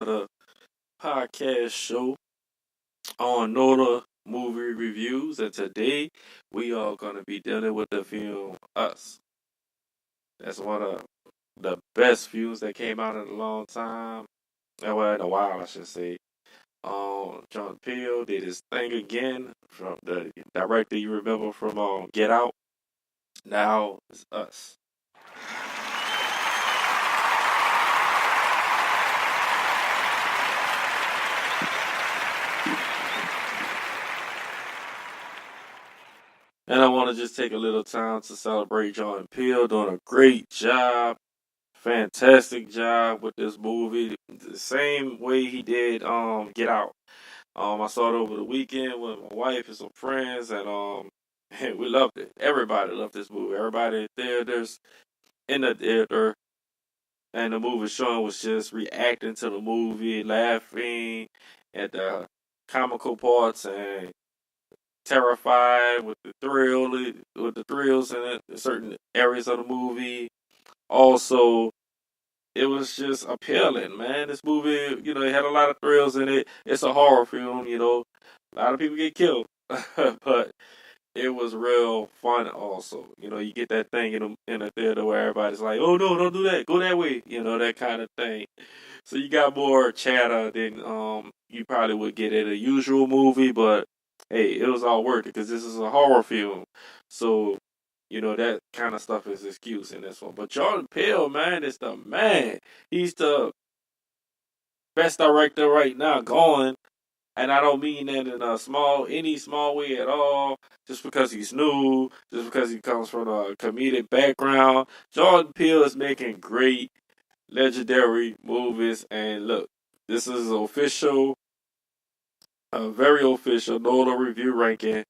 The podcast show on Nota Movie Reviews, and today we are going to be dealing with the film Us. That's one of the best films that came out in a long time. Well, in a while, I should say. John Peel did his thing again from the director you remember from Get Out. Now it's Us. And I want to just take a little time to celebrate John Peel doing a great job, fantastic job with this movie. The same way he did Get Out. I saw it over the weekend with my wife and some friends, and and we loved it. Everybody loved this movie. Everybody in theaters, in the theater, and the movie showing was just reacting to the movie, laughing at the comical parts, and terrified with the thrills in it, in certain areas of the movie. Also, it was just appealing, man. This movie, it had a lot of thrills in it. It's a horror film, A lot of people get killed, but it was real fun. Also, you get that thing in a theater where everybody's like, "Oh no, don't do that. Go that way." That kind of thing. So you got more chatter than you probably would get at a usual movie, but hey, it was all worth it because this is a horror film. So that kind of stuff is excuse in this one. But Jordan Peele, man, is the man. He's the best director right now going. And I don't mean that in any small way at all. Just because he's new, just because he comes from a comedic background. Jordan Peele is making great, legendary movies. And look, this is official, a very official Nola review ranking.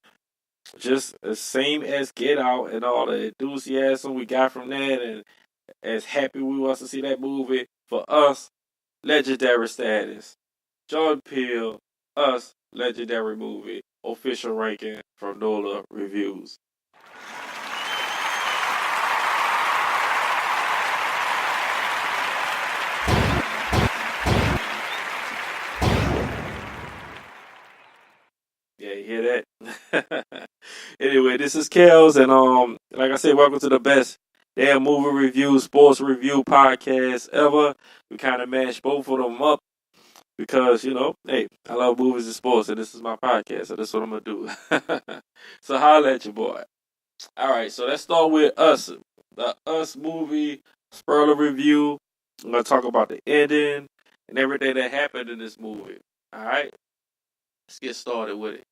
Just the same as Get Out and all the enthusiasm we got from that, and as happy we was to see that movie. For us, legendary status. Jordan Peele, Us, legendary movie, official ranking from NOLA Reviews. Yeah, you hear that? Anyway, this is Kels, and like I said, welcome to the best damn movie review, sports review podcast ever. We kind of mashed both of them up because hey, I love movies and sports, and this is my podcast, so that's what I'm gonna do. So holla at your boy. All right, so let's start with Us, the Us movie spoiler review. I'm gonna talk about the ending and everything that happened in this movie. All right, let's get started with it.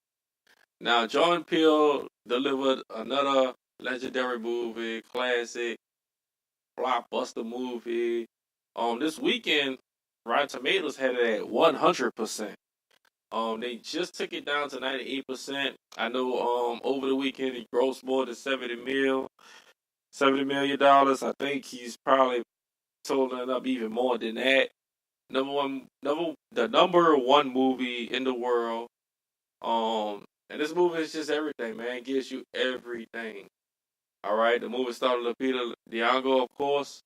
Now, Jordan Peele delivered another legendary movie, classic blockbuster movie. This weekend, Rotten Tomatoes had it at 100%. They just took it down to 98%. I know over the weekend it grossed more than $70 million. I think he's probably totaling up even more than that. The number one movie in the world. And this movie is just everything, man. It gives you everything. All right, the movie started with Peter Diango, of course.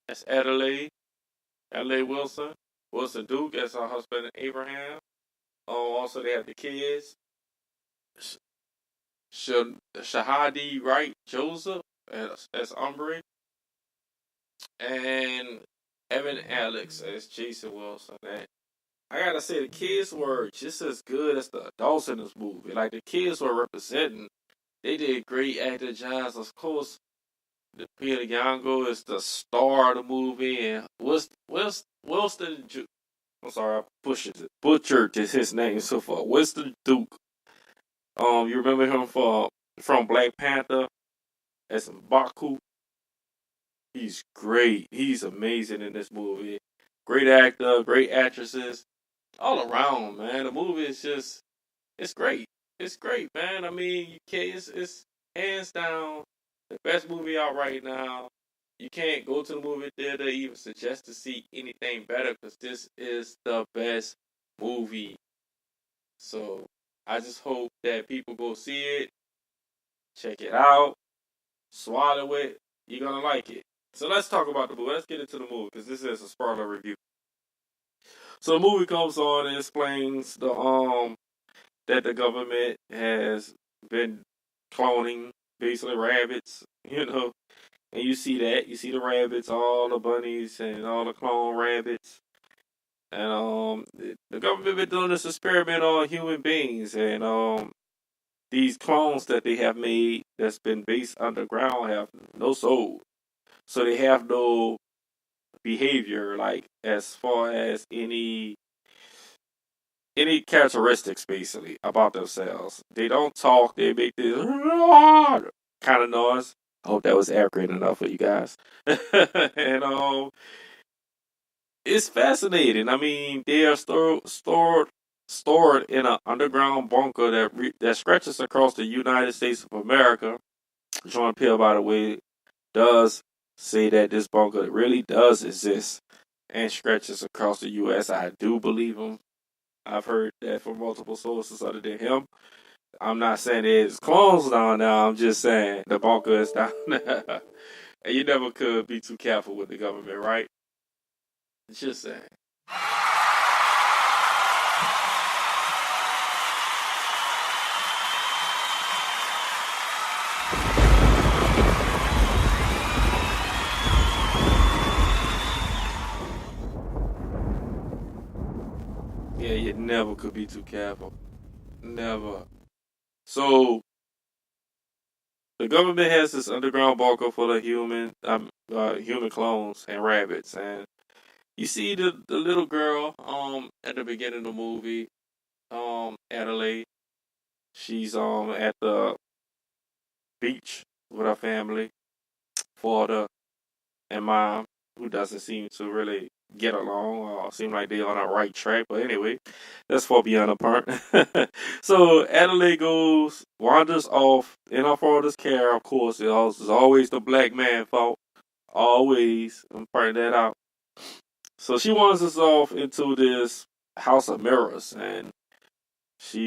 That's Adelaide Wilson, Wilson Duke as her husband Abraham. Also they have the kids, Shahadi Wright Joseph as Umbre, and Evan Alex as Jason Wilson. And I gotta say, the kids were just as good as the adults in this movie. Like the kids were representing. They did great acting jobs. Of course, the Peter Yango is the star of the movie, and Wilson. I'm sorry, I butchered his name so far. Winston Duke. You remember him from Black Panther as Baku. He's great. He's amazing in this movie. Great actor, great actresses, all around, man. The movie is just, it's great. It's great, man. I mean, you can't. It's hands down the best movie out right now. You can't go to the movie theater even suggest to see anything better because this is the best movie. So I just hope that people go see it, check it out, swallow it. You're gonna like it. So let's talk about the movie. Let's get into the movie because this is a spoiler review. So the movie comes on and explains that the government has been cloning basically rabbits, and you see that. You see the rabbits, all the bunnies and all the clone rabbits. And the government been doing this experiment on human beings, and these clones that they have made that's been based underground have no soul. So they have no behavior, like as far as any characteristics basically about themselves. They don't talk. They make this kind of noise. I hope that was accurate enough for you guys. And it's fascinating. I mean, they are stored in an underground bunker that stretches across the United States of America. John Peel, by the way, does say that this bunker really does exist and stretches across the U.S. I do believe him. I've heard that from multiple sources other than him. I'm not saying it's clones down now. I'm just saying the bunker is down there. And you never could be too careful with the government, right? Just saying. Yeah, you never could be too careful. Never. So the government has this underground bunker full of human clones and rabbits, and you see the little girl at the beginning of the movie, Adelaide. She's at the beach with her family, father and mom, who doesn't seem to really get along or seem like they're on the right track. But anyway, that's far beyond the point. So Adelaide wanders off in her father's care. Of course, it's always the black man's fault. Always, I'm pointing that out. So she wanders off into this house of mirrors, and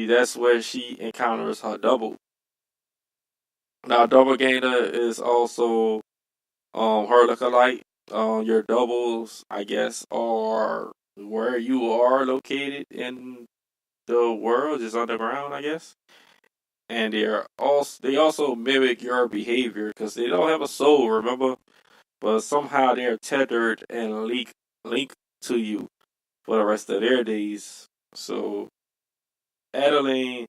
that's where she encounters her double. Now, doppelganger is also her lookalike. Your doubles, I guess, are where you are located in the world, is underground, I guess. And they also mimic your behavior because they don't have a soul, remember? But somehow they're tethered and linked to you for the rest of their days. So Adeline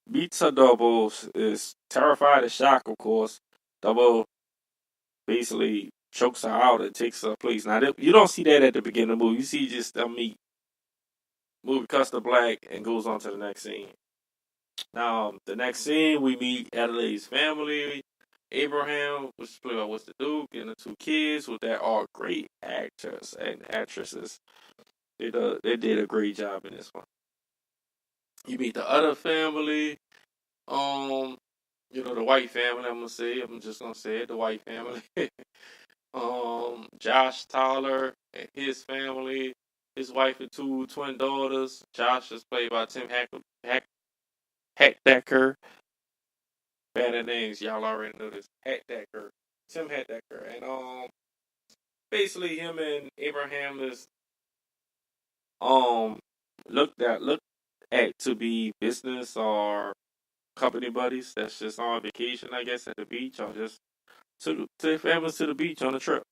meets her double, is terrified and shocked, of course. Double basically chokes her out and takes her place. Now, you don't see that at the beginning of the movie. You see just them meet, movie cuts to black, and goes on to the next scene. Now, the next scene, we meet Adelaide's family. Abraham, which is played by What's the Duke, and the two kids, who they are great actors and actresses. They did a great job in this one. You meet the other family, um, the white family. I'm just gonna say it, the white family. Josh Tyler and his family, his wife and two twin daughters. Josh is played by Tim Hackdecker. Bad names, y'all already know this. Hackdecker, Tim Hackdecker, and basically him and Abraham is um looked at to be business or company buddies. That's just on vacation, I guess, at the beach, or just to their families to the beach on a trip.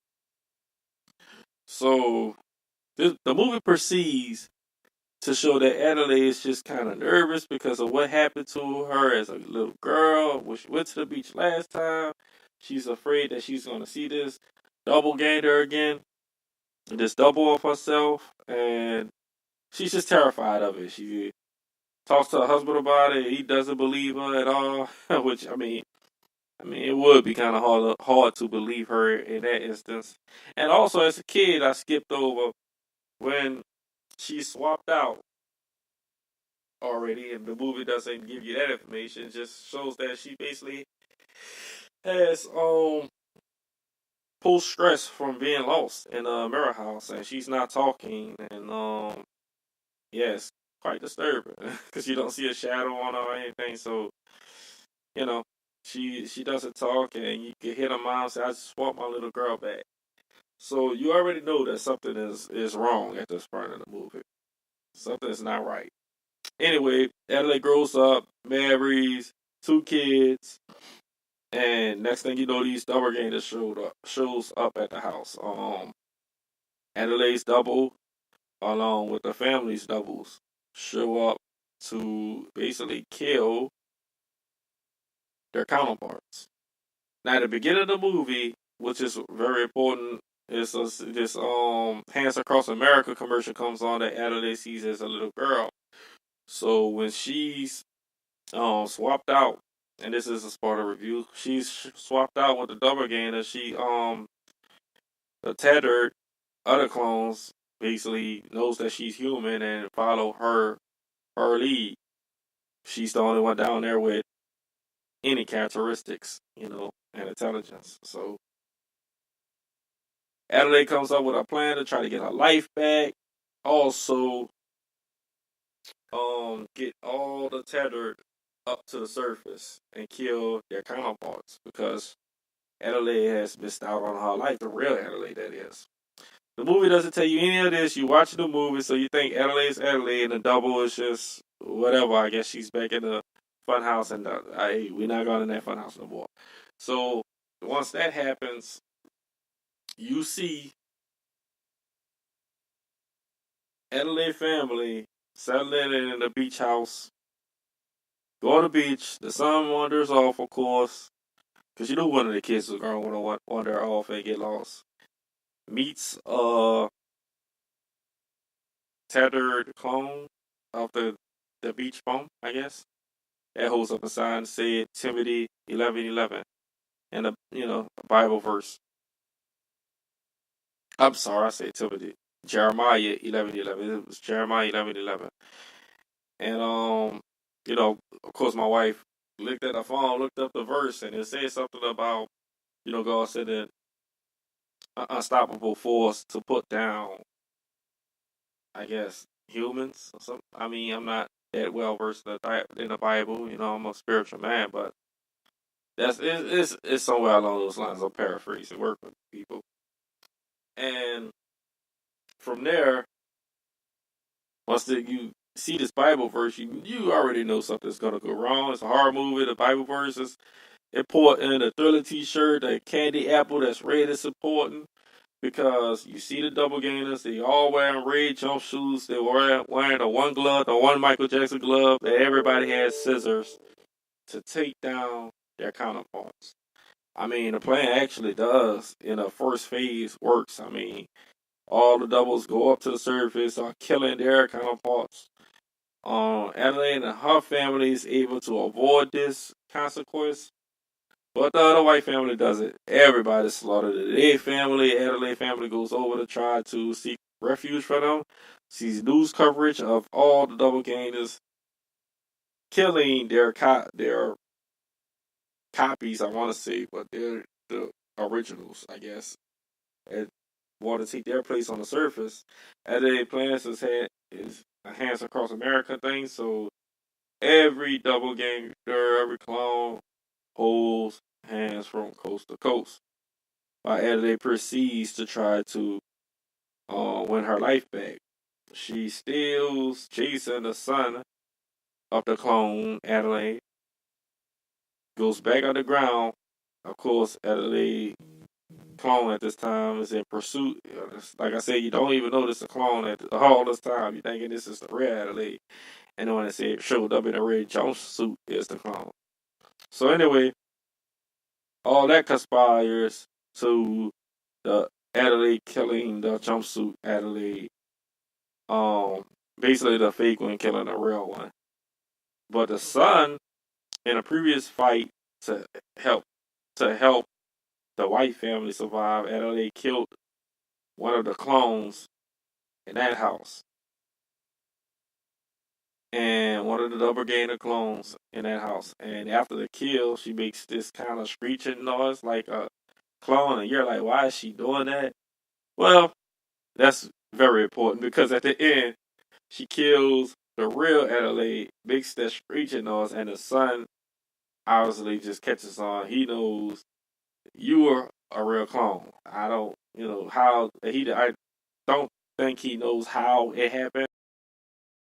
So the movie proceeds to show that Adelaide is just kind of nervous because of what happened to her as a little girl when she went to the beach last time. She's afraid that she's going to see this double gainer again, this double of herself, and she's just terrified of it. She talks to her husband about it. He doesn't believe her at all, which I mean, it would be kind of hard to believe her in that instance. And also, as a kid, I skipped over when she swapped out already, and the movie doesn't give you that information. It just shows that she basically has post stress from being lost in a mirror house, and she's not talking, and yes, quite disturbing because you don't see a shadow on her or anything. So you know, she doesn't talk, and you can hear her mom say, "I just want my little girl back." So you already know that something is wrong at this point in the movie. Something's not right. Anyway, Adelaide grows up, marries, 2 kids, and next thing you know, these doppelgangers shows up at the house. Adelaide's double, along with the family's doubles, show up to basically kill their counterparts. Now, at the beginning of the movie, which is very important, is this Hands Across America commercial comes on that Adelaide sees as a little girl. So when she's swapped out, and this is a spoiler review, she's swapped out with the doppelganger. She the tethered other clones basically knows that she's human and follow her lead. She's the only one down there with any characteristics, and intelligence. So Adelaide comes up with a plan to try to get her life back. Also, get all the tethered up to the surface and kill their counterparts because Adelaide has missed out on her life, the real Adelaide, that is. The movie doesn't tell you any of this. You watch the movie, so you think Adelaide's Adelaide, and the double is just whatever. I guess she's back in the funhouse, and we're not going in that funhouse no more. So once that happens, you see Adelaide family settling in the beach house. Go on the beach. The sun wanders off, of course, because you know one of the kids is going to wander off and get lost. Meets tethered clone of the beach bum, I guess. That holds up a sign said Timothy 11:11 and a Bible verse. I'm sorry, I said Timothy. Jeremiah 11:11. It was Jeremiah 11:11. And of course, my wife looked at the phone, looked up the verse, and it said something about God said that unstoppable force to put down, I guess, humans or something. I mean, I'm not that well versed in the Bible. I'm a spiritual man, but it's somewhere along those lines. I'll paraphrase and work with people. And from there, once you see this Bible verse, you already know something's gonna go wrong. It's a horror movie. The Bible verse is important. A Thriller T-shirt, a candy apple that's red is important because you see the double gainers. They all wearing red jumpsuits. They were wearing the one glove, the one Michael Jackson glove. That everybody has scissors to take down their counterparts. I mean, the plan actually does in the first phase works. I mean, all the doubles go up to the surface, are killing their counterparts. Adelaide and her family is able to avoid this consequence, but the other white family doesn't. Everybody's slaughtered. Their family, Adelaide family, goes over to try to seek refuge for them. Sees news coverage of all the double gainers killing their copies. I want to say, but they're the originals, I guess, and want to take their place on the surface. Adelaide plans his a Hands Across America thing, so every double ganger, every clone holds hands from coast to coast. While Adelaide proceeds to try to win her life back. She steals chasing the son of the clone, Adelaide, goes back underground. Of course, Adelaide clone at this time is in pursuit. Like I said, you don't even know this is a clone at all this time. You're thinking this is the real Adelaide. And then when it said showed up in a red jumpsuit, is the clone. So anyway, all that conspires to the Adelaide killing the jumpsuit Adelaide. Um, Basically the fake one killing the real one. But the son, in a previous fight to help the white family survive, Adelaide killed one of the clones in that house. And one of the doppelganger clones in that house. And after the kill, she makes this kind of screeching noise like a clone. And you're like, why is she doing that? Well, that's very important because at the end, she kills the real Adelaide, makes that screeching noise, and the son obviously just catches on. He knows you a real clone. I don't, how I don't think he knows how it happened.